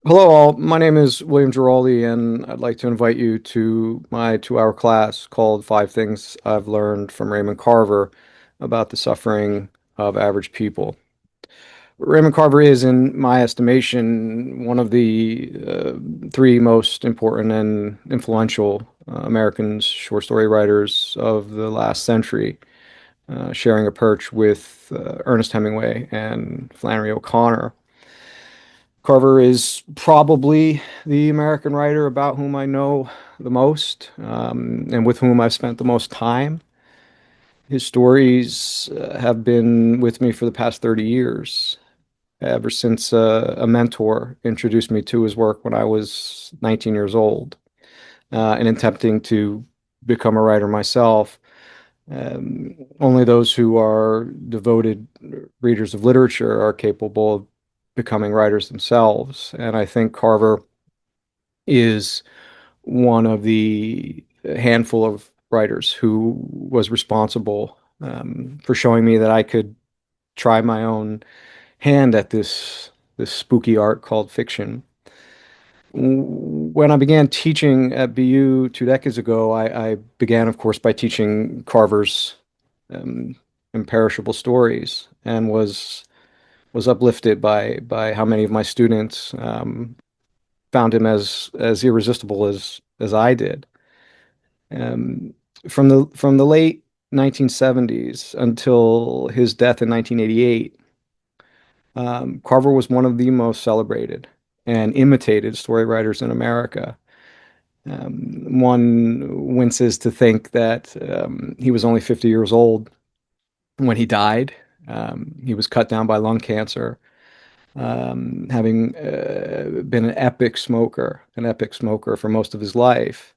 Hello all, my name is William Giraldi, and I'd like to invite you to my 2-hour class called Five Things I've Learned from Raymond Carver about the suffering of average people. Raymond Carver is, in my estimation, one of the three most important and influential American short story writers of the last century, sharing a perch with Ernest Hemingway and Flannery O'Connor. Carver is probably the American writer about whom I know the most, and with whom I've spent the most time. His stories have been with me for the past 30 years, ever since a mentor introduced me to his work when I was 19 years old, and attempting to become a writer myself. Only those who are devoted readers of literature are capable of becoming writers themselves. And I think Carver is one of the handful of writers who was responsible for showing me that I could try my own hand at this spooky art called fiction. When I began teaching at BU 2 decades ago, I began, of course, by teaching Carver's um, imperishable stories, and was uplifted by how many of my students found him as irresistible as I did. Um, from the late 1970s until his death in 1988, Carver was one of the most celebrated and imitated story writers in America. One winces to think that he was only 50 years old when he died. He was cut down by lung cancer, having been an epic smoker for most of his life,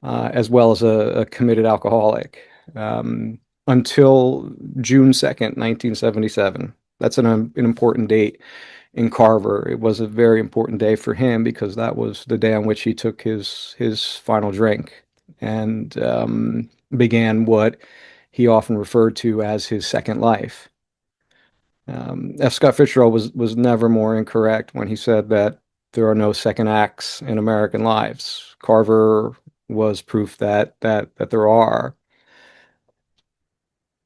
as well as a committed alcoholic, until June 2nd, 1977. That's an important date in Carver. It was a very important day for him because that was the day on which he took his final drink and began what he often referred to as his second life. F. Scott Fitzgerald was never more incorrect when he said that there are no second acts in American lives. Carver was proof that there are.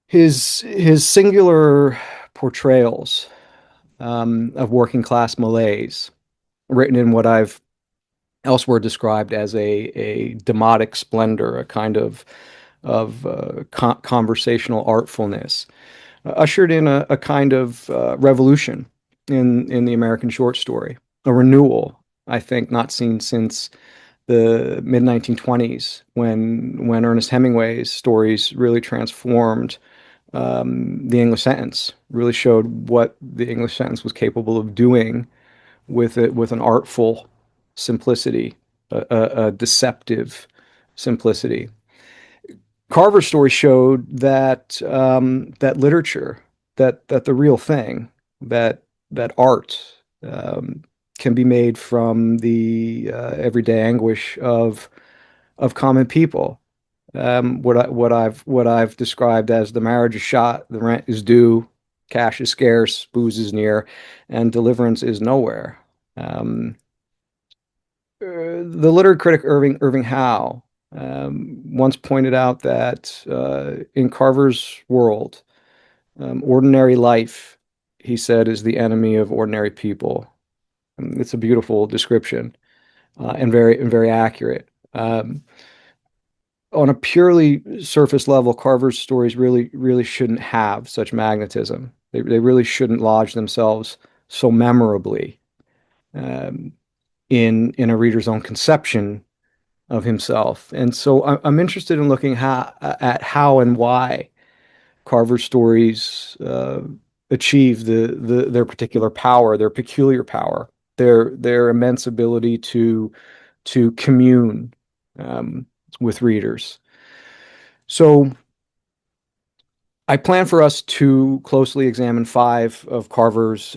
His singular portrayals of working class malaise, written in what I've elsewhere described as a demotic splendor, a kind of conversational artfulness, ushered in a kind of revolution in the American short story, a renewal, I think, not seen since the mid 1920s, when Ernest Hemingway's stories really transformed the English sentence, really showed what the English sentence was capable of doing with an artful simplicity, a deceptive simplicity. Carver's story showed that that literature, that the real thing, that art can be made from the everyday anguish of common people. What I've described as the marriage is shot, the rent is due, cash is scarce, booze is near, and deliverance is nowhere. Um, the literary critic Irving Howe once pointed out that in Carver's world, ordinary life, he said, is the enemy of ordinary people. It's a beautiful description, and very accurate. On a purely surface level, Carver's stories really shouldn't have such magnetism. They really shouldn't lodge themselves so memorably um, in a reader's own conception of himself. And so I'm interested in looking at how and why Carver's stories achieve their particular power, their peculiar power, their immense ability to commune um, with readers. So I plan for us to closely examine five of Carver's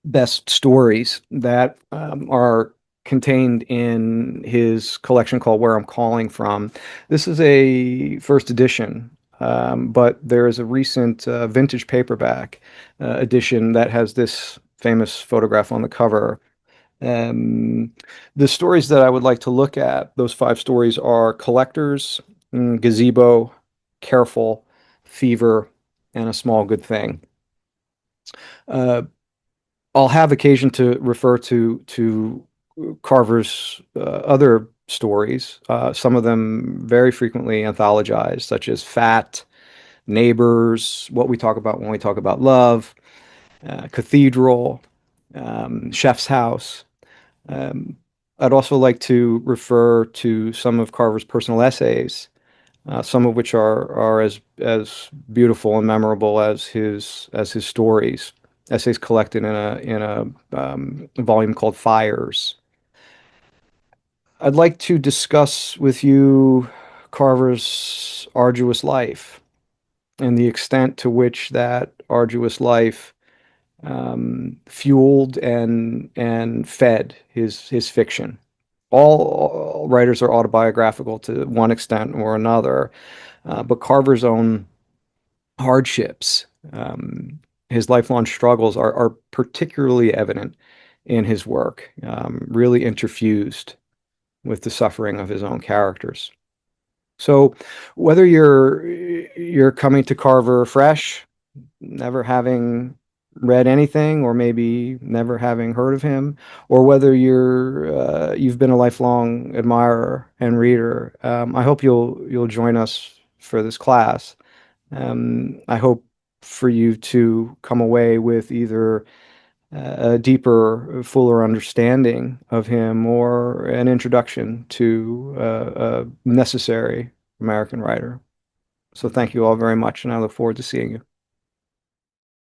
best stories that are contained in his collection called Where I'm Calling From. This is a first edition, but there is a recent vintage paperback edition that has this famous photograph on the cover. Um, the stories that I would like to look at, those five stories are Collectors, Gazebo, Careful, Fever, and A Small Good Thing. Uh, I'll have occasion to refer to Carver's other stories, some of them very frequently anthologized, such as Fat, Neighbors, What We Talk About When We Talk About Love, Cathedral, Chef's House. Um, I'd also like to refer to some of Carver's personal essays, some of which are as beautiful and memorable as his stories. Essays collected in a volume called Fires. I'd like to discuss with you Carver's arduous life and the extent to which that arduous life fueled and fed his fiction. All writers are autobiographical to one extent or another, but Carver's own hardships, his lifelong struggles are particularly evident in his work, really interfused with the suffering of his own characters. So whether you're coming to Carver fresh, never having read anything, or maybe never having heard of him, or whether you've been a lifelong admirer and reader, I hope you'll join us for this class. I hope for you to come away with either a deeper, fuller understanding of him or an introduction to a necessary American writer. So thank you all very much, and I look forward to seeing you.